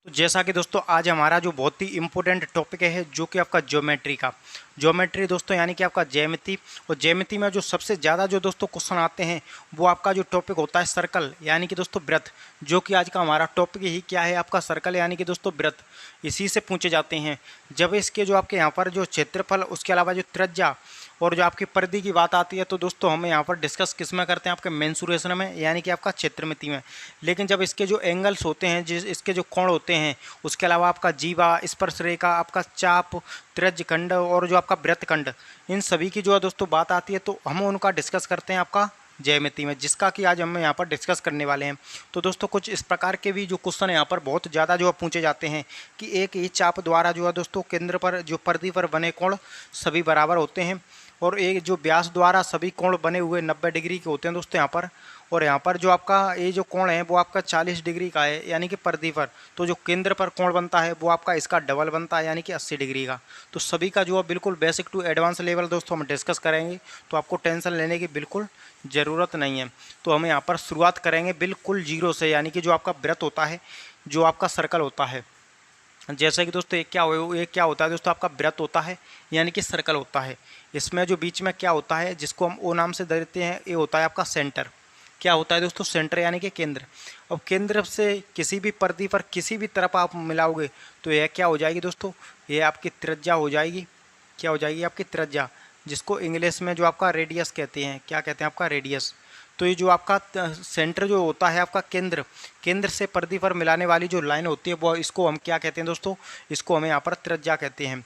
तो जैसा कि दोस्तों आज हमारा जो बहुत ही इम्पोर्टेंट टॉपिक है जो कि आपका ज्योमेट्री का ज्योमेट्री दोस्तों यानी कि आपका ज्यामिति। और ज्यामिति में जो सबसे ज़्यादा जो दोस्तों क्वेश्चन आते हैं वो आपका जो टॉपिक होता है सर्कल यानी कि दोस्तों वृत्त, जो कि आज का हमारा टॉपिक ही क्या है आपका सर्कल यानी कि दोस्तों वृत्त, इसी से पूछे जाते हैं। जब इसके जो आपके यहाँ पर जो क्षेत्रफल उसके अलावा जो त्रिज्या और जो आपकी परिधि की बात आती है तो दोस्तों हम यहाँ पर डिस्कस किस में करते हैं आपके मेंसुरेशन में यानी कि आपका क्षेत्रमिति में। लेकिन जब इसके जो एंगल्स होते हैं जिस इसके जो कोण होते हैं उसके अलावा आपका जीवा, स्पर्श रेखा, आपका चाप, त्रिज्यखंड और जो आपका वृत्तखंड, इन सभी की जो है दोस्तों बात आती है तो हम उनका डिस्कस करते हैं आपका ज्यामिति में, जिसका कि आज हम यहाँ पर डिस्कस करने वाले हैं। तो दोस्तों कुछ इस प्रकार के भी जो क्वेश्चन यहाँ पर बहुत ज़्यादा जो है पूछे जाते हैं कि एक ही चाप द्वारा जो है दोस्तों केंद्र पर जो परिधि पर बने कोण सभी बराबर होते हैं और एक जो व्यास द्वारा सभी कोण बने हुए 90 डिग्री के होते हैं दोस्तों यहाँ पर। और यहाँ पर जो आपका ये जो कोण है वो आपका 40 डिग्री का है यानी कि परिधि पर, तो जो केंद्र पर कोण बनता है वो आपका इसका डबल बनता है यानी कि 80 डिग्री का। तो सभी का जो है बिल्कुल बेसिक टू एडवांस लेवल दोस्तों हम डिस्कस करेंगे, तो आपको टेंशन लेने की बिल्कुल ज़रूरत नहीं है। तो हम यहाँ पर शुरुआत करेंगे बिल्कुल जीरो से, यानी कि जो आपका वृत्त होता है, जो आपका सर्कल होता है। जैसा कि दोस्तों एक क्या होता है दोस्तों आपका वृत्त होता है यानी कि सर्कल होता है। इसमें जो बीच में क्या होता है जिसको हम ओ नाम से देते हैं, ये होता है आपका सेंटर। क्या होता है दोस्तों सेंटर यानी कि केंद्र। अब केंद्र से किसी भी परिधि पर किसी भी तरफ आप मिलाओगे तो यह क्या हो जाएगी दोस्तों, ये आपकी त्रिज्या हो जाएगी। क्या हो जाएगी आपकी त्रिज्या, जिसको इंग्लिश में जो आपका रेडियस कहते हैं। क्या कहते हैं आपका रेडियस। तो ये जो आपका सेंटर जो होता है आपका केंद्र, केंद्र से परिधि पर मिलाने वाली जो लाइन होती है वो इसको हम क्या कहते हैं दोस्तों, इसको हमें यहाँ पर त्रिज्या कहते हैं।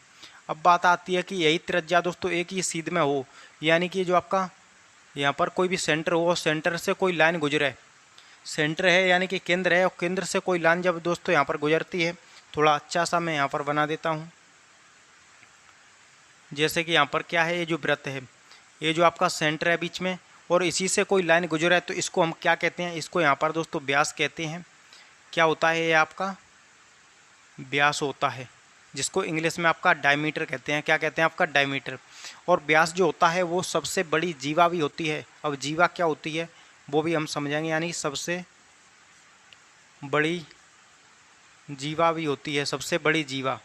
अब बात आती है कि यही त्रिज्या दोस्तों एक ही सीध में हो, यानी कि जो आपका यहाँ पर कोई भी सेंटर हो, सेंटर से कोई लाइन गुजरे, सेंटर है यानी कि केंद्र है और केंद्र से कोई लाइन जब दोस्तों यहाँ पर गुजरती है, थोड़ा अच्छा सा मैं यहाँ पर बना देता हूँ। जैसे कि यहाँ पर क्या है, ये जो वृत्त है, ये जो आपका सेंटर है बीच में और इसी से कोई लाइन गुजरा है तो इसको हम क्या कहते हैं, इसको यहाँ पर दोस्तों व्यास कहते हैं। क्या होता है ये आपका व्यास होता है, जिसको इंग्लिश में आपका डायमीटर कहते हैं। क्या कहते हैं आपका डायमीटर। और व्यास जो होता है वो सबसे बड़ी जीवा भी होती है। अब जीवा क्या होती है वो भी हम समझेंगे, यानी सबसे बड़ी जीवा भी होती है, सबसे बड़ी जीवा।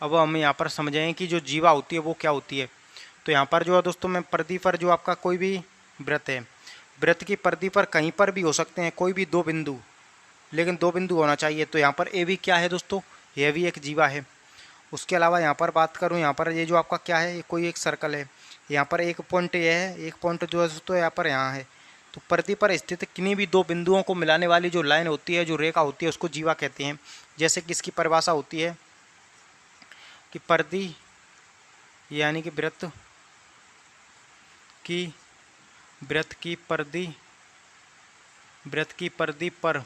अब हम यहाँ पर समझेंगे कि जो जीवा होती है वो क्या होती है। तो यहाँ पर जो है दोस्तों मैं परिधि पर जो आपका कोई भी वृत्त है, वृत्त की परिधि पर कहीं पर भी हो सकते हैं कोई भी दो बिंदु, लेकिन दो बिंदु होना चाहिए। तो यहाँ पर ए भी क्या है दोस्तों, यह भी एक जीवा है। उसके अलावा यहाँ पर बात करूँ, यहाँ पर ये जो आपका क्या है, ये कोई एक सर्कल है, यहाँ पर एक पॉइंट ये है, एक पॉइंट जो है दोस्तों यहाँ पर यहाँ है। तो परिधि पर स्थित किन्हीं भी दो बिंदुओं को मिलाने वाली जो लाइन होती है, जो रेखा होती है, उसको जीवा कहते हैं। जैसे कि इसकी परिभाषा होती है कि परिधि यानी कि वृत्त की परिधि, वृत्त की परिधि पर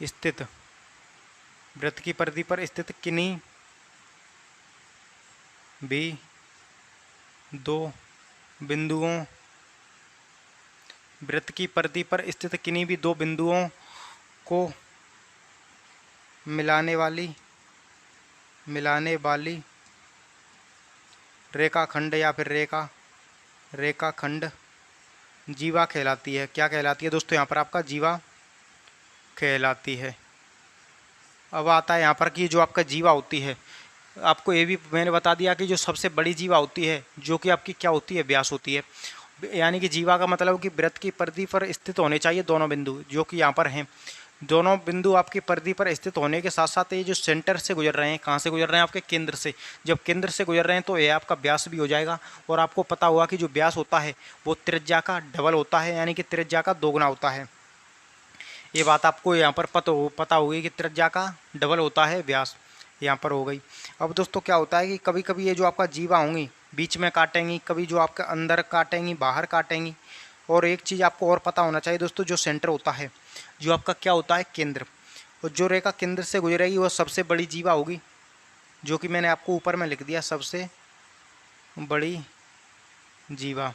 स्थित, वृत्त की परिधि पर स्थित किन्हीं भी दो बिंदुओं, वृत्त की परिधि पर स्थित किन्हीं भी दो बिंदुओं को मिलाने वाली रेखाखंड या फिर रेखाखंड जीवा कहलाती है। क्या कहलाती है दोस्तों, यहाँ पर आपका जीवा कहलाती है। अब आता है यहाँ पर कि जो आपका जीवा होती है, आपको ये भी मैंने बता दिया कि जो सबसे बड़ी जीवा होती है जो कि आपकी क्या होती है, व्यास होती है। यानी कि जीवा का मतलब कि वृत्त की परिधि पर स्थित होने चाहिए दोनों बिंदु, जो कि यहाँ पर हैं। दोनों बिंदु आपकी परिधि पर स्थित होने के साथ साथ ये जो सेंटर से गुजर रहे हैं, कहाँ से गुजर रहे हैं, आपके केंद्र से। जब केंद्र से गुजर रहे हैं तो ये आपका व्यास भी हो जाएगा। और आपको पता होगा कि जो व्यास होता है वो त्रिज्या का डबल होता है, यानी कि त्रिज्या का दोगुना होता है। ये बात आपको यहाँ पर पता होगी कि त्रिज्या का डबल होता है व्यास, यहाँ पर हो गई। अब दोस्तों क्या होता है कि कभी कभी ये जो आपका जीवा होंगी बीच में काटेंगी, कभी जो आपके अंदर काटेंगी, बाहर काटेंगी। और एक चीज़ आपको और पता होना चाहिए दोस्तों, जो सेंटर होता है, जो आपका क्या होता है, केंद्र। और जो रेखा केंद्र से गुजरेगी वो सबसे बड़ी जीवा होगी, जो कि मैंने आपको ऊपर में लिख दिया, सबसे बड़ी जीवा।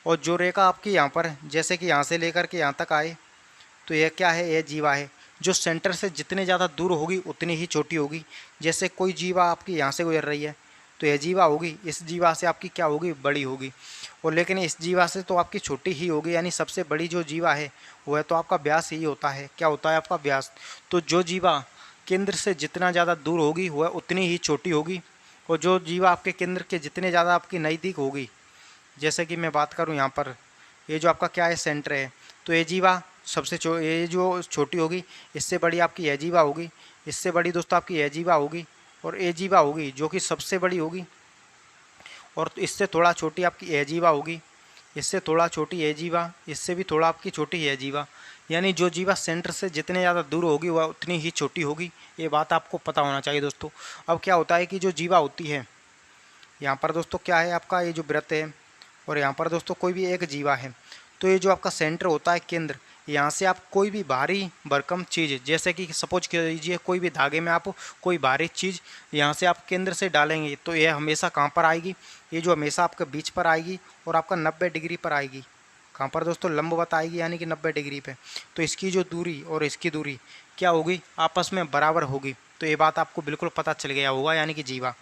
और जो रेखा आपकी यहाँ पर जैसे कि यहाँ से लेकर के यहाँ तक आए तो यह क्या है, यह जीवा है। जो सेंटर से जितने ज़्यादा दूर होगी उतनी ही छोटी होगी। जैसे कोई जीवा आपकी यहाँ से गुजर रही है तो यह जीवा होगी, इस जीवा से आपकी क्या होगी, बड़ी होगी। और लेकिन इस जीवा से तो आपकी छोटी ही होगी, यानी सबसे बड़ी जो जीवा है वह तो आपका व्यास ही होता है। क्या होता है आपका व्यास। तो जो जीवा केंद्र से जितना ज़्यादा दूर होगी वह उतनी ही छोटी होगी, और जो जीवा आपके केंद्र के जितने ज़्यादा आपकी नज़दीक होगी, जैसे कि मैं बात करूं यहाँ पर, ये जो आपका क्या है, सेंटर है, तो ये जीवा ये जो छोटी होगी, इससे बड़ी आपकी यह जीवा होगी, इससे बड़ी दोस्तों आपकी यह जीवा होगी, और ये जीवा होगी जो कि सबसे बड़ी होगी, और इससे थोड़ा छोटी आपकी यह जीवा होगी, इससे थोड़ा छोटी यह जीवा, इससे भी थोड़ा आपकी छोटी यह जीवा। यानी जो जीवा सेंटर से जितने ज़्यादा दूर होगी वह उतनी ही छोटी होगी। ये बात आपको पता होना चाहिए दोस्तों। अब क्या होता है कि जो जीवा होती है यहाँ पर दोस्तों, क्या है आपका ये जो वृत्त है, और यहाँ पर दोस्तों कोई भी एक जीवा है, तो ये जो आपका सेंटर होता है केंद्र, यहाँ से आप कोई भी भारी भरकम चीज़, जैसे कि सपोज कीजिए कोई भी धागे में आप कोई भारी चीज़ यहाँ से आप केंद्र से डालेंगे, तो यह हमेशा कहाँ पर आएगी, ये जो हमेशा आपके बीच पर आएगी और आपका 90 डिग्री पर आएगी। कहाँ पर दोस्तों, लंबवत आएगी, यानी कि 90 डिग्री पे। तो इसकी जो दूरी और इसकी दूरी क्या होगी, आपस में बराबर होगी। तो ये बात आपको बिल्कुल पता चल गया होगा, यानी कि जीवा।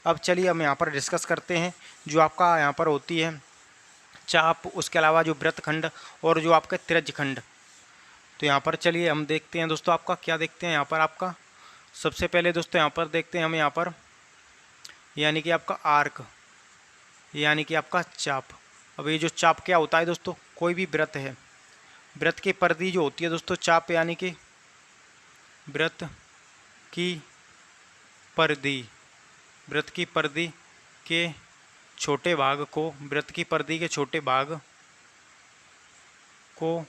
अब चलिए हम यहाँ पर डिस्कस करते हैं जो आपका यहाँ पर होती है चाप, उसके अलावा जो वृत्तखंड और जो आपका त्रिज्यखंड। तो यहाँ पर चलिए हम देखते हैं दोस्तों, आपका क्या देखते हैं यहाँ पर, आपका सबसे पहले दोस्तों यहाँ पर देखते हैं हम यहाँ पर, यानी कि आपका आर्क, यानी कि आपका चाप। अब ये जो चाप क्या होता है दोस्तों, कोई भी वृत्त है, वृत्त की परिधि जो होती है दोस्तों चाप, यानी कि वृत्त की परिधि, वृत्त की परिधि के छोटे भाग को, वृत्त की परिधि के छोटे भाग को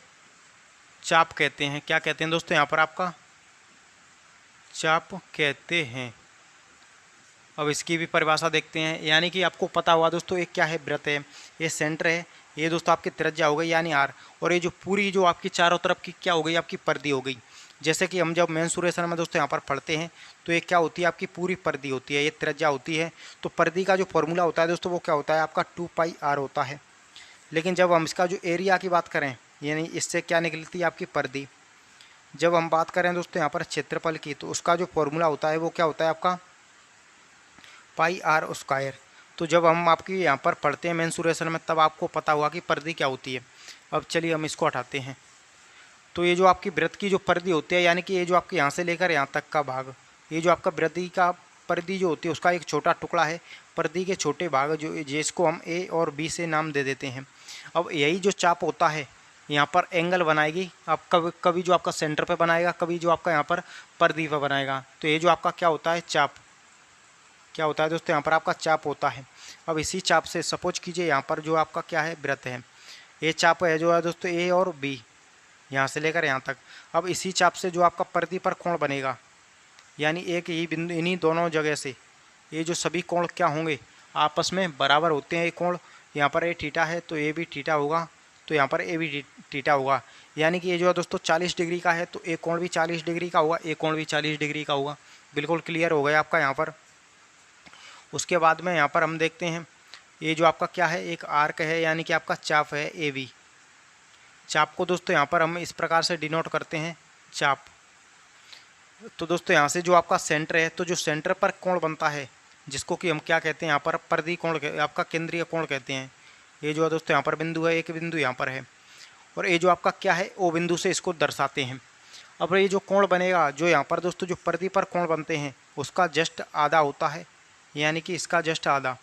चाप कहते हैं। क्या कहते हैं दोस्तों, यहाँ पर आपका चाप कहते हैं। अब इसकी भी परिभाषा देखते हैं, यानी कि आपको पता हुआ दोस्तों, एक क्या है, वृत्त है, ये सेंटर है, ये दोस्तों आपकी त्रिज्या हो गई यानी आर, और ये जो पूरी जो आपकी चारों तरफ की क्या हो गई, आपकी परिधि हो गई। जैसे कि हम जब मेंसुरेशन में दोस्तों यहाँ पर पढ़ते हैं, तो ये क्या होती है, आपकी पूरी परिधि होती है, ये त्रिज्या होती है। तो परिधि का जो फॉर्मूला होता है दोस्तों, वो क्या होता है, आपका 2πr होता है। लेकिन जब हम इसका जो एरिया की बात करें, यानी इससे क्या निकलती है आपकी परिधि, जब हम बात करें दोस्तों यहाँ पर क्षेत्रफल की, तो उसका जो फॉर्मूला होता है वो क्या होता है, आपका πr²। तो जब हम आपकी यहाँ पर पढ़ते हैं मेंसुरेशन में, तब आपको पता हुआ कि परिधि क्या होती है। अब चलिए हम इसको हटाते हैं। तो ये जो आपकी वृत्त की जो परिधि होती है, यानी कि ये जो आपके यहाँ से लेकर यहाँ तक का भाग, ये जो आपका वृत्ति का परिधि जो होती है उसका एक छोटा टुकड़ा है, परिधि के छोटे भाग जो, जिसको हम ए और बी से नाम दे देते हैं। अब यही जो चाप होता है यहाँ पर एंगल बनाएगी, आप कभी जो आपका सेंटर पे बनाएगा, कभी जो आपका यहाँ पर परिधि पर बनाएगा। तो ये जो आपका क्या होता है, चाप, क्या होता है दोस्तों, यहाँ पर आपका चाप होता है। अब इसी चाप से सपोज कीजिए यहाँ पर जो आपका क्या है, वृत्त है, ये चाप है जो है दोस्तों ए और बी, यहाँ से लेकर यहाँ तक। अब इसी चाप से जो आपका परिधि पर कोण बनेगा, यानी एक ही बिंदु, इन्हीं दोनों जगह से ये जो सभी कोण क्या होंगे, आपस में बराबर होते हैं। ये कोण यहाँ पर ए थीटा है, तो ये भी थीटा होगा, तो यहाँ पर ए भी थीटा होगा। यानी कि ये जो है दोस्तों 40 डिग्री का है, तो एक कोण भी 40 डिग्री का होगा, एक कोण भी 40 डिग्री का होगा। बिल्कुल क्लियर हो गया आपका यहाँ पर। उसके बाद में यहाँ पर हम देखते हैं, ये जो आपका क्या है, एक आर्क है, यानी कि आपका चाप है ए बी। चाप को दोस्तों यहाँ पर हम इस प्रकार से डिनोट करते हैं, चाप। तो दोस्तों यहाँ से जो आपका सेंटर है, तो जो सेंटर पर कोण बनता है, जिसको कि हम क्या कहते हैं यहाँ पर, परिधि कोण, आपका केंद्रीय कोण कहते हैं। ये जो है दोस्तों यहाँ पर बिंदु है, एक बिंदु यहाँ पर है, और ये जो आपका क्या है, ओ बिंदु से इसको दर्शाते हैं। अब ये जो कोण बनेगा, जो यहाँ पर दोस्तों जो परिधि पर कोण बनते हैं, उसका जस्ट आधा होता है, यानी कि इसका जस्ट आधा।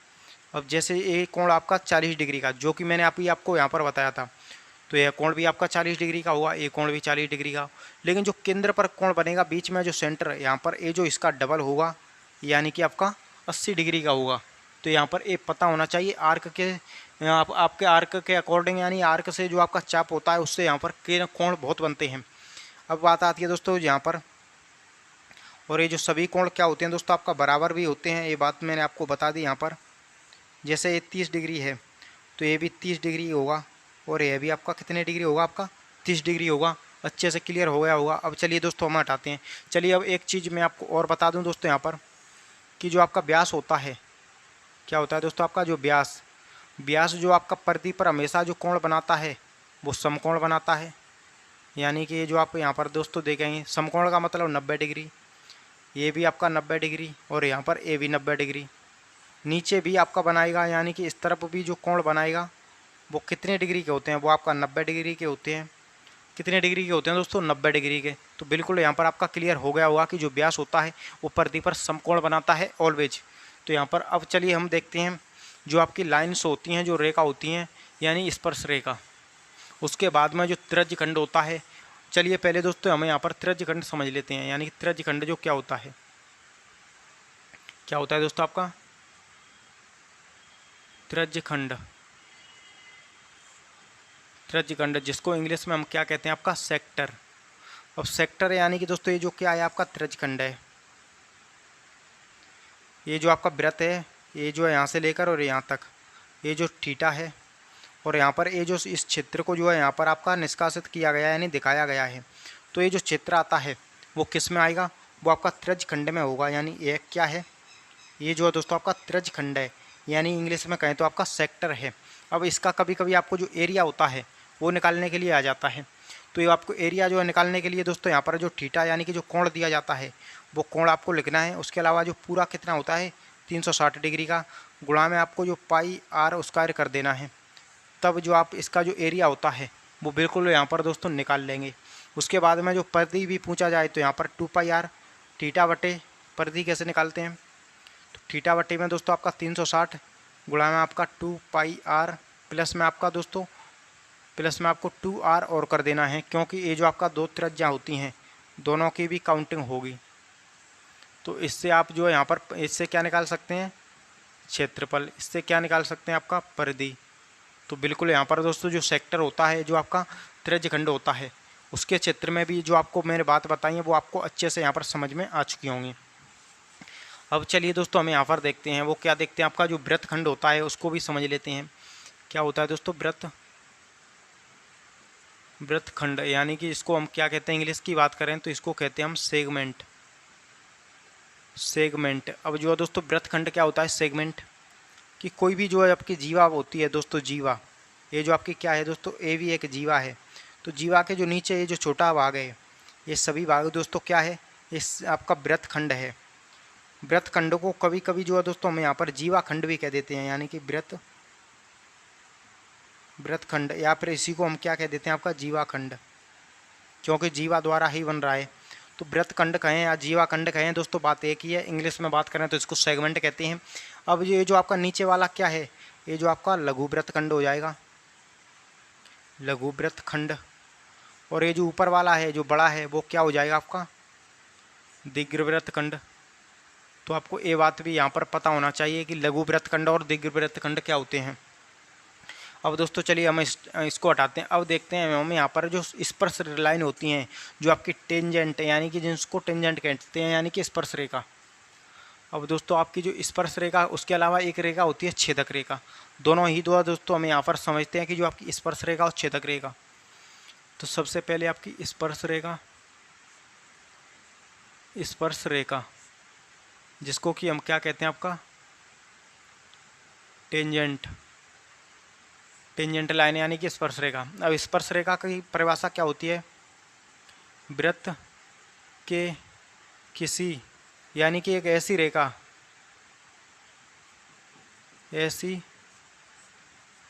अब जैसे ये कोण आपका 40 डिग्री का, जो कि मैंने आपको यहाँ पर बताया था, तो यह कोण भी आपका 40 डिग्री का हुआ, ये कोण भी 40 डिग्री का। लेकिन जो केंद्र पर कोण बनेगा, बीच में जो सेंटर है यहाँ पर, ये जो इसका डबल होगा, यानी कि आपका 80 डिग्री का होगा। तो यहाँ पर ये पता होना चाहिए आर्क के, आपके आर्क के अकॉर्डिंग, यानी आर्क से जो आपका चाप होता है उससे यहाँ पर के कोण बहुत बनते हैं। अब बात आती है दोस्तों यहाँ पर, और ये जो सभी कोण क्या होते हैं दोस्तों, आपका बराबर भी होते हैं। ये बात मैंने आपको बता दी यहाँ पर। जैसे ये 30 डिग्री है, तो ये भी 30 डिग्री होगा, और यह भी आपका कितने डिग्री होगा, आपका 30 डिग्री होगा। अच्छे से क्लियर हो गया होगा। अब चलिए दोस्तों हम हटाते हैं। चलिए अब एक चीज़ मैं आपको और बता दूं दोस्तों यहाँ पर, कि जो आपका व्यास होता है, क्या होता है दोस्तों, आपका जो व्यास जो आपका परिधि पर हमेशा जो कोण बनाता है, वो समकोण बनाता है। यानी कि ये जो आप यहाँ पर दोस्तों देखेंगे, समकोण का मतलब 90 डिग्री, ये भी आपका 90 डिग्री, और यहाँ पर ए भी 90 डिग्री। नीचे भी आपका बनाएगा, यानी कि इस तरफ भी जो कोण बनाएगा वो कितने डिग्री के होते हैं, वो आपका 90 डिग्री के होते हैं। कितने डिग्री के होते हैं दोस्तों, 90 डिग्री के। तो बिल्कुल यहाँ पर आपका क्लियर हो गया होगा कि जो व्यास होता है वो परिधि पर समकोण बनाता है ऑलवेज। तो यहाँ पर अब चलिए हम देखते हैं जो आपकी लाइन्स होती हैं, जो रेखा होती हैं, यानी स्पर्श रेखा। उसके बाद में जो त्रिज्यखंड होता है, चलिए पहले दोस्तों हमें यहाँ पर त्रिज्यखंड समझ लेते हैं। यानी कि त्रिज्यखंड जो क्या होता है, क्या होता है दोस्तों आपका त्रिज्यखंड। त्रिज्यखंड जिसको इंग्लिश में हम क्या कहते हैं, आपका सेक्टर। अब सेक्टर यानी कि दोस्तों ये जो क्या है, आपका त्रिज्यखंड है। ये जो आपका वृत्त है, ये जो है यहाँ से लेकर और यहाँ तक, ये जो थीटा है, और यहाँ पर ये जो इस क्षेत्र को जो है यहाँ पर आपका निष्कासित किया गया है, यानी दिखाया गया है। तो ये जो क्षेत्र आता है वो किस में आएगा, वो आपका त्रिज्यखंड में होगा। यानी ये क्या है, ये जो है दोस्तों आपका त्रिज्यखंड है, यानी इंग्लिश में कहें तो आपका सेक्टर है। अब इसका कभी कभी आपको जो एरिया होता है वो निकालने के लिए आ जाता है। तो ये आपको एरिया जो है निकालने के लिए दोस्तों यहाँ पर जो थीटा यानी कि जो कोण दिया जाता है वो कोण आपको लिखना है। उसके अलावा जो पूरा कितना होता है 360 डिग्री का, गुणा में आपको जो पाई आर उसका कर देना है। तब जो आप इसका जो एरिया होता है वो बिल्कुल यहाँ पर दोस्तों निकाल लेंगे। उसके बाद में जो परिधि भी पूछा जाए तो यहाँ पर 2 पाई आर थीटा बटे परिधि कैसे निकालते हैं, तो थीटा बटे में दोस्तों आपका 360 गुणा में आपका 2 पाई आर प्लस में आपका दोस्तों प्लस में आपको 2 आर और कर देना है, क्योंकि ये जो आपका दो त्रिज्या होती हैं दोनों की भी काउंटिंग होगी। तो इससे आप जो है यहाँ पर इससे क्या निकाल सकते हैं, क्षेत्रफल। इससे क्या निकाल सकते हैं, आपका परिधि। तो बिल्कुल यहाँ पर दोस्तों जो सेक्टर होता है, जो आपका त्रिज्यखंड होता है, उसके क्षेत्र में भी जो आपको मैंने बात बताई है वो आपको अच्छे से यहाँ पर समझ में आ चुकी होंगी। अब चलिए दोस्तों हम यहाँ पर देखते हैं वो क्या देखते हैं, आपका जो वृत्तखंड होता है उसको भी समझ लेते हैं। क्या होता है दोस्तों वृत्तखंड, यानी कि इसको हम क्या कहते हैं, इंग्लिश की बात करें तो इसको कहते हैं हम सेगमेंट। अब जो है दोस्तों वृत्तखंड क्या होता है, सेगमेंट। कि कोई भी जो है आपकी जीवा होती है दोस्तों, जीवा, ये जो आपकी क्या है दोस्तों, ये भी एक जीवा है। तो जीवा के जो नीचे ये जो छोटा भाग है, ये सभी भाग दोस्तों क्या है, इस आपका वृत्तखंड है। वृत्तखंड को कभी कभी जो है दोस्तों हम यहाँ पर जीवा खंड भी कह देते हैं, यानी कि वृत्तखंड, या फिर इसी को हम क्या कह देते हैं, आपका जीवा खंड, क्योंकि जीवा द्वारा ही बन रहा है। तो वृत्तखंड कहें या जीवा खंड कहें दोस्तों, बात एक ही है। इंग्लिश में बात करें तो इसको सेगमेंट कहते हैं। अब ये जो आपका नीचे वाला क्या है, ये जो आपका लघु वृत्तखंड हो जाएगा, लघु वृत्तखंड। और ये जो ऊपर वाला है जो बड़ा है वो क्या हो जाएगा, आपका दीर्घवृत्तखंड। तो आपको ये बात भी यहाँ पर पता होना चाहिए कि लघु वृत्तखंड और दीर्घवृत्तखंड क्या होते हैं। अब दोस्तों चलिए हम इसको हटाते हैं। अब देखते हैं हम यहाँ पर जो स्पर्श लाइन होती हैं, जो आपकी टेंजेंट, यानी कि जिसको टेंजेंट कहते हैं, यानी कि स्पर्श रेखा। अब दोस्तों आपकी जो स्पर्श रेखा, उसके अलावा एक रेखा होती है छेदक रेखा। दोनों ही दो दोस्तों हम यहाँ पर समझते हैं कि जो आपकी स्पर्श रेखा और छेदक रेखा। तो सबसे पहले आपकी स्पर्श रेखा जिसको कि हम क्या कहते हैं, आपका टेंजेंट लाइन, यानी कि स्पर्श रेखा। अब स्पर्श रेखा की परिभाषा क्या होती है, वृत्त के किसी, यानी कि एक ऐसी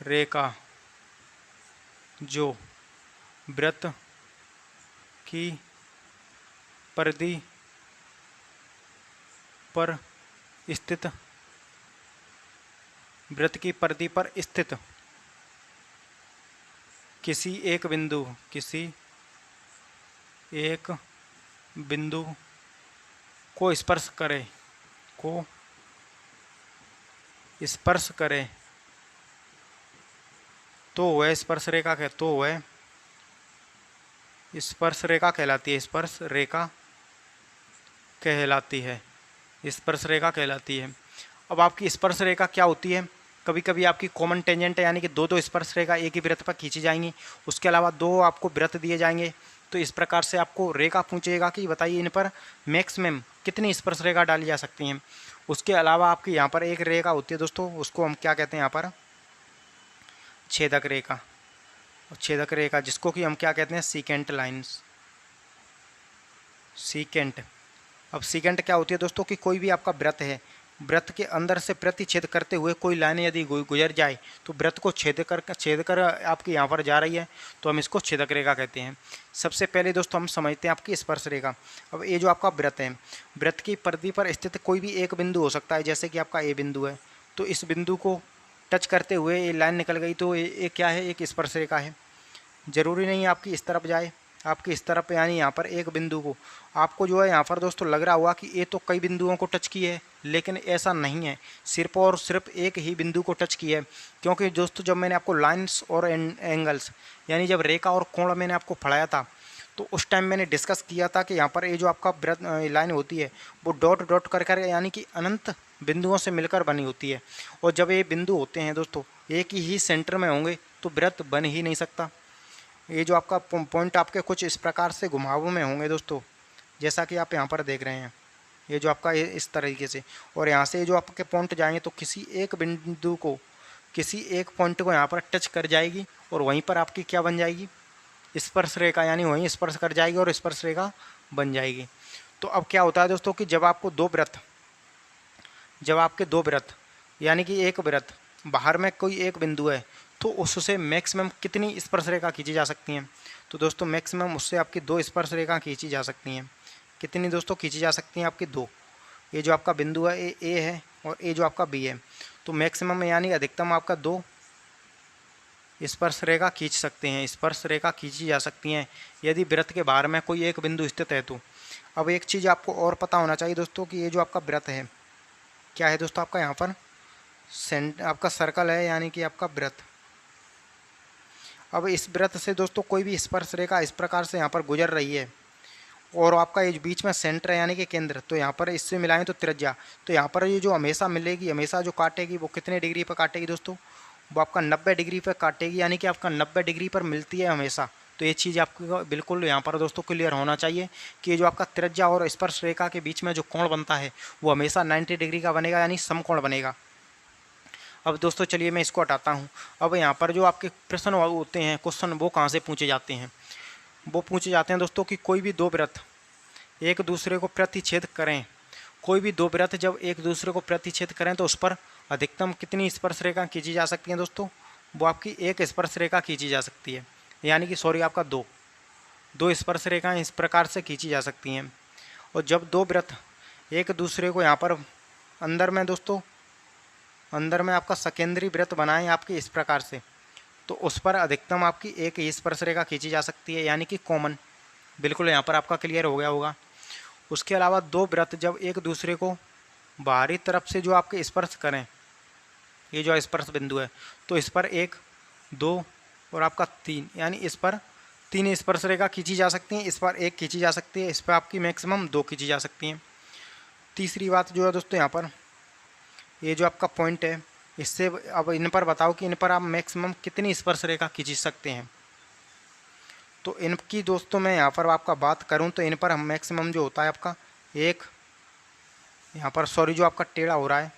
रेखा जो वृत्त की परिधि पर स्थित, वृत्त की परिधि पर स्थित किसी एक बिंदु को स्पर्श करे तो वह स्पर्श रेखा कहलाती है। अब आपकी स्पर्श रेखा क्या होती है, कभी कभी आपकी कॉमन टेंजेंट है, यानी कि दो स्पर्श रेखा एक ही वृत्त पर खींची जाएंगी। उसके अलावा दो आपको वृत्त दिए जाएंगे। तो इस प्रकार से आपको रेखा पूछेगा कि बताइए इन पर मैक्सिमम कितनी स्पर्श रेखा डाली जा सकती हैं। उसके अलावा आपकी यहाँ पर एक रेखा होती है दोस्तों, उसको हम क्या कहते हैं, यहाँ पर छेदक रेखा, जिसको कि हम क्या कहते हैं, सीकेंट लाइन्स। अब सीकेंट क्या होती है दोस्तों, कि कोई भी आपका वृत्त है वृत्त के अंदर से प्रतिच्छेद करते हुए कोई लाइन यदि गुजर जाए तो वृत्त को छेद कर आपकी यहाँ पर जा रही है तो हम इसको छेदक रेखा कहते हैं। सबसे पहले दोस्तों हम समझते हैं आपकी स्पर्श रेखा। अब ये जो आपका वृत्त है, वृत्त की परिधि पर स्थित कोई भी एक बिंदु हो सकता है, जैसे कि आपका ए बिंदु है, तो इस बिंदु को टच करते हुए ये लाइन निकल गई तो ये क्या है, एक स्पर्श रेखा है। ज़रूरी नहीं आपकी इस तरफ जाए, आपकी इस तरफ यानी यहाँ पर एक बिंदु को आपको जो है यहाँ पर दोस्तों लग रहा हुआ कि ये तो कई बिंदुओं को टच की है, लेकिन ऐसा नहीं है, सिर्फ और सिर्फ एक ही बिंदु को टच की है। क्योंकि दोस्तों जब मैंने आपको लाइंस और एंगल्स यानी जब रेखा और कोण मैंने आपको पढ़ाया था तो उस टाइम मैंने डिस्कस किया था कि यहाँ पर ये जो आपका लाइन होती है वो डॉट डॉट कर यानी कि अनंत बिंदुओं से मिलकर बनी होती है। और जब ये बिंदु होते हैं दोस्तों एक ही सेंटर में होंगे तो वृत्त बन ही नहीं सकता। ये जो आपका पॉइंट आपके कुछ इस प्रकार से घुमावों में होंगे दोस्तों, जैसा कि आप यहाँ पर देख रहे हैं, ये जो आपका इस तरीके से, और यहाँ से जो आपके पॉइंट जाएंगे तो किसी एक बिंदु को, किसी एक पॉइंट को यहाँ पर टच कर जाएगी और वहीं पर आपकी क्या बन जाएगी, स्पर्श रेखा, यानी वहीं स्पर्श कर जाएगी और स्पर्श रेखा बन जाएगी। तो अब क्या होता है दोस्तों कि जब आपको जब आपके दो वृत्त यानी कि एक वृत्त बाहर में कोई एक बिंदु है तो उससे मैक्सिमम कितनी स्पर्श रेखा खींची जा सकती हैं, तो दोस्तों मैक्सिमम उससे आपकी 2 स्पर्श रेखा खींची जा सकती हैं। कितनी दोस्तों खींची जा सकती हैं आपकी 2। ये जो आपका बिंदु है ए है और ये जो आपका बी है, तो मैक्सिमम यानी अधिकतम आपका 2 स्पर्श रेखा खींच सकते हैं, स्पर्श रेखा खींची जा सकती हैं यदि वृत्त के बाहर में कोई एक बिंदु स्थित है तो। अब एक चीज़ आपको और पता होना चाहिए दोस्तों कि ये जो आपका वृत्त है क्या है दोस्तों, आपका यहाँ पर आपका सर्कल है यानी कि आपका वृत्त। अब इस वृत्त से दोस्तों कोई भी स्पर्श रेखा इस प्रकार से यहाँ पर गुजर रही है और आपका ये बीच में सेंटर है यानी कि केंद्र, तो यहाँ पर इससे मिलाएं तो त्रिज्या, तो यहाँ पर ये जो हमेशा मिलेगी, हमेशा जो काटेगी वो कितने डिग्री पर काटेगी दोस्तों, वो आपका 90 डिग्री पर काटेगी, यानी कि आपका 90 डिग्री पर मिलती है हमेशा। तो ये चीज़ आपको बिल्कुल यहाँ पर दोस्तों क्लियर होना चाहिए कि ये जो आपका त्रिज्या और स्पर्श रेखा के बीच में जो कोण बनता है वो हमेशा 90 डिग्री का बनेगा, यानी समकोण बनेगा। अब दोस्तों चलिए मैं इसको हटाता हूँ। अब यहाँ पर जो आपके प्रश्न होते हैं, क्वेश्चन, वो कहाँ से पूछे जाते हैं, वो पूछे जाते हैं दोस्तों कि कोई भी 2 वृत्त एक दूसरे को प्रतिच्छेद करें, कोई भी 2 वृत्त जब एक दूसरे को प्रतिच्छेद करें तो उस पर अधिकतम कितनी स्पर्श रेखा खींची जा सकती है दोस्तों, वो आपकी 1 स्पर्श रेखा खींची जा सकती है, यानी कि सॉरी आपका 2 स्पर्श रेखाएँ इस प्रकार से खींची जा सकती हैं। और जब 2 वृत्त एक दूसरे को यहाँ पर अंदर में दोस्तों, अंदर में आपका सकेंद्री वृत्त बनाएं आपके इस प्रकार से, तो उस पर अधिकतम आपकी 1 ही स्पर्श रेखा खींची जा सकती है, यानी कि कॉमन। बिल्कुल यहाँ पर आपका क्लियर हो गया होगा। उसके अलावा 2 वृत्त जब एक दूसरे को बाहरी तरफ से जो आपके स्पर्श करें, ये जो स्पर्श बिंदु है, तो इस पर 1, 2 और आपका 3, यानी इस पर 3 स्पर्श रेखा खींची जा सकती हैं, इस पर 1 खींची जा सकती है, इस पर आपकी मैक्सिमम 2 खींची जा सकती हैं। तीसरी बात जो है दोस्तों, यहाँ पर ये जो आपका पॉइंट है, इससे अब इन पर बताओ कि इन पर आप मैक्सिमम कितनी स्पर्श रेखा खींच सकते हैं। तो इनकी दोस्तों मैं यहाँ पर आपका बात करूँ तो इन पर हम मैक्सिमम जो होता है आपका 1, यहाँ पर सॉरी जो आपका टेढ़ा हो रहा है,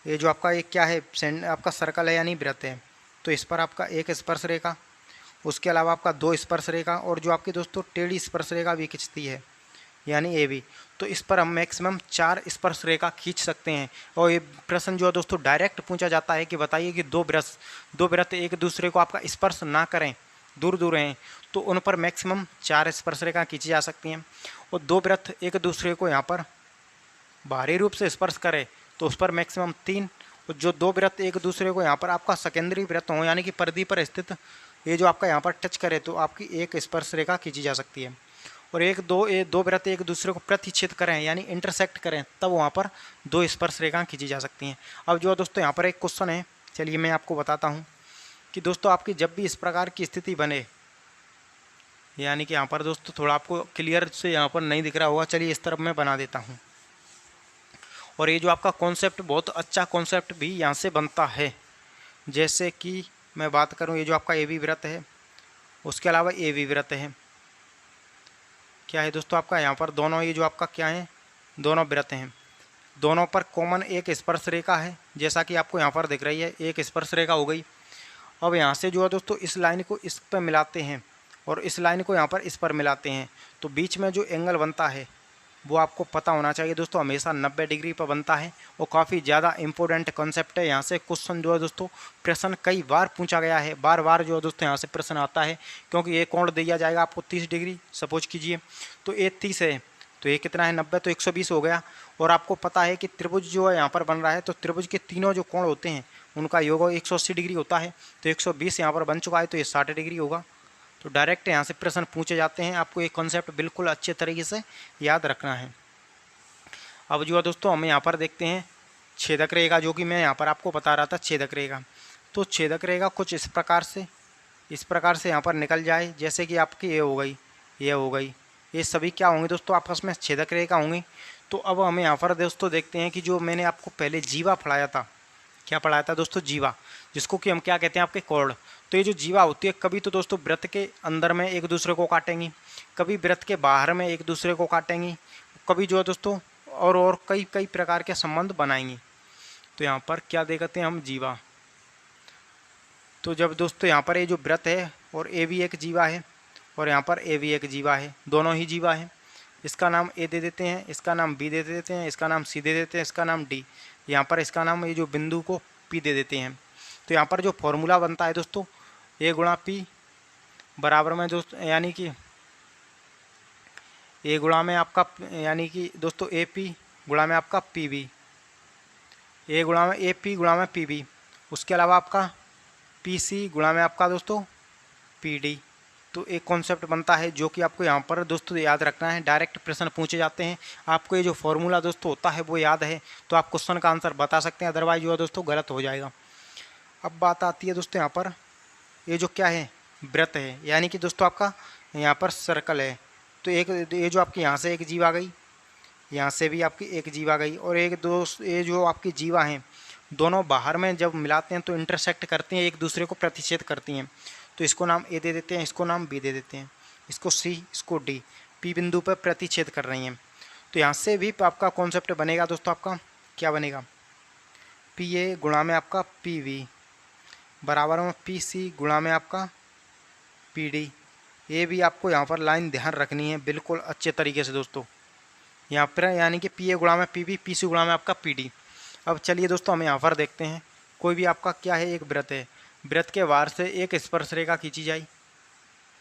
ये जो आपका एक क्या है, आपका सर्कल है यानी वृत्त है, तो इस पर आपका 1 स्पर्श रेखा, उसके अलावा आपका 2 स्पर्श रेखा, और जो आपकी दोस्तों टेढ़ी स्पर्श रेखा भी खींचती है यानी ए भी, तो इस पर हम मैक्सिमम 4 स्पर्श रेखा खींच सकते हैं। और ये प्रश्न जो है दोस्तों डायरेक्ट पूछा जाता है कि बताइए कि 2 वृत्त एक दूसरे को आपका स्पर्श ना करें, दूर दूर हैं, तो उन पर मैक्सिमम 4 स्पर्श रेखा खींची जा सकती हैं। और 2 वृत्त एक दूसरे को यहाँ पर बाहरी रूप से स्पर्श करें तो उस पर मैक्सिमम 3, और जो 2 वृत्त एक दूसरे को यहाँ पर आपका सेकेंडरी वृत्त हो यानी कि परिधि पर स्थित, ये जो आपका यहाँ पर टच करे तो आपकी 1 स्पर्श रेखा खींची जा सकती है। और 2 वृत्त एक दूसरे को प्रतिच्छेद करें यानी इंटरसेक्ट करें, तब वहाँ पर 2 स्पर्श रेखा खींची जा सकती हैं। अब जो दोस्तों यहाँ पर एक क्वेश्चन है, चलिए मैं आपको बताता हूँ कि दोस्तों आपकी जब भी इस प्रकार की स्थिति बने, यानी कि यहाँ पर दोस्तों थोड़ा आपको क्लियर से यहाँ पर नहीं दिख रहा होगा, चलिए इस तरफ मैं बना देता हूँ। और ये जो आपका कॉन्सेप्ट बहुत अच्छा कॉन्सेप्ट भी यहाँ से बनता है, जैसे कि मैं बात करूँ, ये जो आपका ए बी वृत्त है, उसके अलावा ए बी वृत्त है, क्या है दोस्तों आपका यहाँ पर दोनों, ये जो आपका क्या है, दोनों वृत्त हैं, दोनों पर कॉमन 1 स्पर्श रेखा है, जैसा कि आपको यहाँ पर दिख रही है, 1 स्पर्श रेखा हो गई। अब यहाँ से जो है दोस्तों इस लाइन को इस पर मिलाते हैं और इस लाइन को यहाँ पर इस पर मिलाते हैं, तो बीच में जो एंगल बनता है वो आपको पता होना चाहिए दोस्तों। हमेशा 90 डिग्री पर बनता है और काफ़ी ज़्यादा इंपॉर्टेंट कॉन्सेप्ट है। यहाँ से क्वेश्चन जो है दोस्तों प्रश्न कई बार पूछा गया है, बार बार जो है दोस्तों यहाँ से प्रश्न आता है, क्योंकि ये कोण दिया जाएगा आपको 30 डिग्री सपोज कीजिए। तो ये 30 है, तो ये कितना है 90, तो 120 हो गया। और आपको पता है कि त्रिभुज जो है यहाँ पर बन रहा है, तो त्रिभुज के तीनों जो कोण होते हैं उनका योग 180 डिग्री होता है। तो 120 यहाँ पर बन चुका है, तो ये 60 डिग्री होगा। तो डायरेक्ट यहाँ से प्रश्न पूछे जाते हैं, आपको ये कॉन्सेप्ट बिल्कुल अच्छे तरीके से याद रखना है। अब जो है दोस्तों हम यहाँ पर देखते हैं छेदक रेखा, जो कि मैं यहाँ पर आपको बता रहा था छेदक रेखा। तो छेदक रेखा कुछ इस प्रकार से यहाँ पर निकल जाए, जैसे कि आपकी ये हो गई, ये हो गई, ये सभी क्या होंगे दोस्तों आपस में छेदक रेखा होंगी। तो अब हमें यहाँ पर दोस्तों देखते हैं कि जो मैंने आपको पहले जीवा पढ़ाया था, क्या पढ़ाया था दोस्तों, जीवा, जिसको कि हम क्या कहते हैं आपके कॉर्ड। तो ये जो जीवा होती है, कभी तो दोस्तों वृत्त के अंदर में एक दूसरे को काटेंगी, कभी वृत्त के बाहर में एक दूसरे को काटेंगी, कभी जो है दोस्तों और कई प्रकार के संबंध बनाएंगी। तो यहाँ पर क्या देखते हैं हम, जीवा। तो जब दोस्तों यहाँ पर ये जो वृत्त है और ए भी एक जीवा है और यहाँ पर ए भी एक जीवा है, दोनों ही जीवा है। इसका नाम ए दे देते हैं, इसका नाम बी दे देते हैं, इसका नाम सी दे देते हैं, इसका नाम डी, यहाँ पर इसका नाम ये जो बिंदु को पी दे देते हैं। तो यहाँ पर जो फॉर्मूला बनता है दोस्तों, ए गुणा पी बराबर में दोस्तों, यानी कि ए गुणा में आपका, यानी कि दोस्तों ए पी गुणा में आपका पी बी, ए गुणा में ए पी गुणा में पी बी, उसके अलावा आपका पी सी गुणा में आपका दोस्तों पी डी। तो एक कॉन्सेप्ट बनता है जो कि आपको यहाँ पर दोस्तों याद रखना है। डायरेक्ट प्रश्न पूछे जाते हैं, आपको ये जो फॉर्मूला दोस्तों होता है वो याद है तो आप क्वेश्चन का आंसर बता सकते हैं, अदरवाइज जो है दोस्तों गलत हो जाएगा। अब बात आती है दोस्तों यहाँ पर, ये जो क्या है, वृत्त है, यानी कि दोस्तों आपका यहाँ पर सर्कल है। तो एक ये जो आपकी यहाँ से एक जीव आ गई, यहाँ से भी आपकी एक जीव आ गई, और एक दोस्त ये जो आपकी जीवा हैं दोनों बाहर में जब मिलाते हैं तो इंटरसेक्ट करती हैं, एक दूसरे को प्रतिच्छेद करती हैं। तो इसको नाम ए दे देते हैं, इसको नाम बी दे देते हैं, इसको सी, इसको डी, पी बिंदु पर प्रतिच्छेद कर रही हैं। तो यहाँ से भी आपका कॉन्सेप्ट बनेगा दोस्तों, आपका क्या बनेगा, पी ए गुणा में आपका पी वी बराबर में पी सी गुणा में आपका पी डी। ये भी आपको यहाँ पर लाइन ध्यान रखनी है बिल्कुल अच्छे तरीके से दोस्तों, यहाँ पर यानी कि पी ए गुणा में पी बी, पी सी गुणा में आपका पी डी। अब चलिए दोस्तों हम यहाँ पर देखते हैं, कोई भी आपका क्या है, एक वृत्त है, वृत्त के बाहर से एक स्पर्श रेखा खींची जाए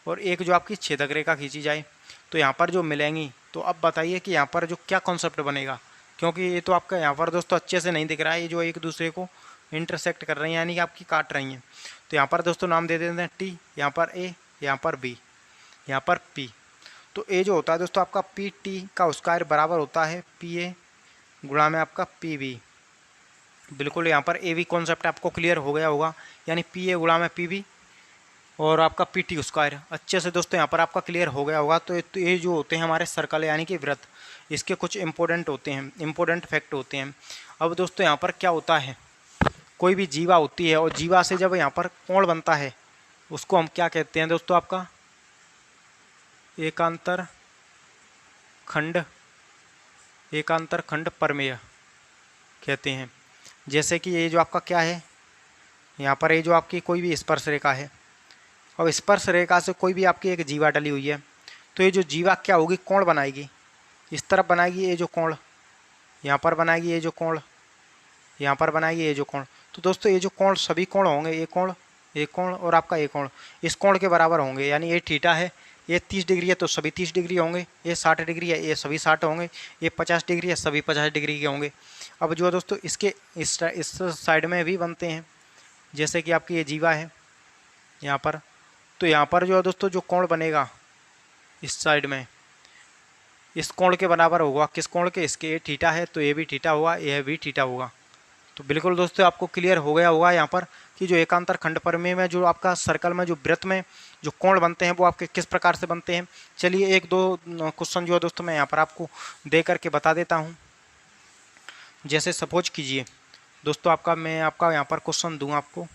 और एक जो आपकी छेदक रेखा खींची जाए। तो यहाँ पर जो मिलेंगी, तो अब बताइए कि यहाँ पर जो क्या कॉन्सेप्ट बनेगा, क्योंकि ये तो आपका यहाँ पर दोस्तों अच्छे से नहीं दिख रहा है, ये जो एक दूसरे को इंटरसेक्ट कर रही हैं यानी कि आपकी काट रही हैं। तो यहाँ पर दोस्तों नाम दे देते हैं टी, यहाँ पर ए, यहाँ पर बी, यहाँ पर पी। तो ए जो होता है दोस्तों आपका पी टी का स्क्वायर बराबर होता है पी ए गुणा में आपका पी बी। बिल्कुल यहाँ पर ए वी कॉन्सेप्ट आपको क्लियर हो गया होगा, यानी पी ए गुणा में पी बी और आपका पी टी स्क्वायर अच्छे से दोस्तों यहाँ पर आपका क्लियर हो गया होगा। तो ये जो होते हैं हमारे सर्कल यानी कि वृत्त, इसके कुछ इंपॉर्टेंट होते हैं, इंपॉर्टेंट फैक्ट होते हैं। अब दोस्तों यहाँ पर क्या होता है, कोई भी जीवा होती है और जीवा से जब यहाँ पर कोण बनता है उसको हम क्या कहते हैं दोस्तों, आपका एकांतर खंड प्रमेय कहते हैं। जैसे कि ये जो आपका क्या है, यहाँ पर ये जो आपकी कोई भी स्पर्श रेखा है और स्पर्श रेखा से कोई भी आपकी एक जीवा डली हुई है, तो ये जो जीवा क्या होगी, कोण बनाएगी, इस तरफ बनाएगी ये जो कोण, यहाँ पर बनाएगी ये जो कोण, यहाँ पर बनाएगी ये जो कोण। तो दोस्तों ये जो कोण सभी कोण होंगे, एक कोण और आपका एक कोण इस कोण के बराबर होंगे, यानी ये थीटा है, ये 30 डिग्री है तो सभी 30 डिग्री होंगे, ये 60 डिग्री है ये सभी 60 होंगे, ये 50 डिग्री है सभी 50 डिग्री के होंगे। अब जो है दोस्तों इसके इस साइड में भी बनते हैं, जैसे कि आपकी ये जीवा है यहाँ पर, तो यहाँ पर जो है दोस्तों जो कोण बनेगा इस साइड में, इस कोण के बराबर होगा, किस कोण के, इसके ये थीटा है तो ये भी थीटा होगा, यह भी थीटा होगा। तो बिल्कुल दोस्तों आपको क्लियर हो गया होगा यहाँ पर कि जो एकांतर खंड प्रमेय में जो आपका सर्कल में जो वृत्त में जो कोण बनते हैं वो आपके किस प्रकार से बनते हैं। चलिए एक दो क्वेश्चन जो है दोस्तों मैं यहाँ पर आपको दे करके बता देता हूँ। जैसे सपोज कीजिए दोस्तों आपका, मैं आपका यहाँ पर क्वेश्चन दूँ आपको,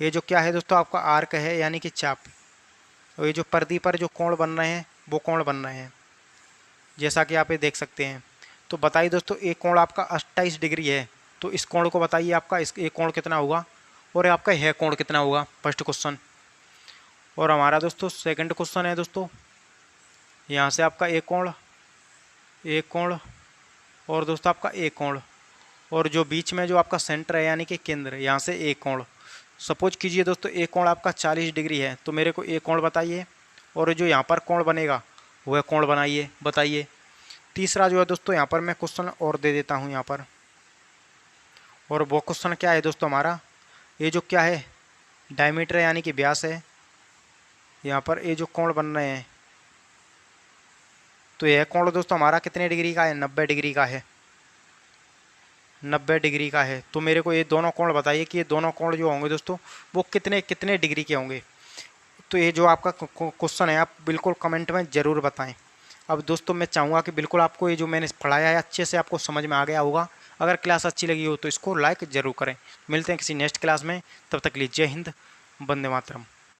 ये जो क्या है दोस्तों आपका आर्क है यानी कि चाप, और ये जो परिधि पर जो कोण बन रहे हैं वो कोण बन रहे हैं जैसा कि आप ये देख सकते हैं। तो बताइए दोस्तों एक कोण आपका 28 डिग्री है, तो इस कोण को बताइए आपका इस एक कोण कितना होगा और आपका यह कोण कितना होगा, फर्स्ट क्वेश्चन। और हमारा दोस्तों सेकंड क्वेश्चन है दोस्तों, यहाँ से आपका एक कोण एक कोण, और दोस्तों आपका एक कोण, और जो बीच में जो आपका सेंटर है यानी कि केंद्र, यहाँ से एक कोण। सपोज कीजिए दोस्तों एक कोण आपका 40 डिग्री है, तो मेरे को एक कोण बताइए, और जो यहाँ पर कोण बनेगा वह कोण बनाइए, बताइए। तीसरा जो है दोस्तों यहाँ पर मैं क्वेश्चन और दे देता हूँ यहाँ पर, और वो क्वेश्चन क्या है दोस्तों हमारा, ये जो क्या है डायमीटर यानी कि व्यास है, यहाँ पर ये जो कोण बन रहे हैं, तो यह कोण दोस्तों हमारा कितने डिग्री का है, 90 डिग्री का है, 90 डिग्री का है। तो मेरे को ये दोनों कोण बताइए कि ये दोनों कोण जो होंगे दोस्तों वो कितने कितने डिग्री के होंगे। तो ये जो आपका क्वेश्चन है आप बिल्कुल कमेंट में ज़रूर बताएं। अब दोस्तों मैं चाहूँगा कि बिल्कुल आपको ये जो मैंने पढ़ाया है अच्छे से आपको समझ में आ गया होगा। अगर क्लास अच्छी लगी हो तो इसको लाइक ज़रूर करें। मिलते हैं किसी नेक्स्ट क्लास में, तब तक के लिए जय हिंद, वंदे मातरम।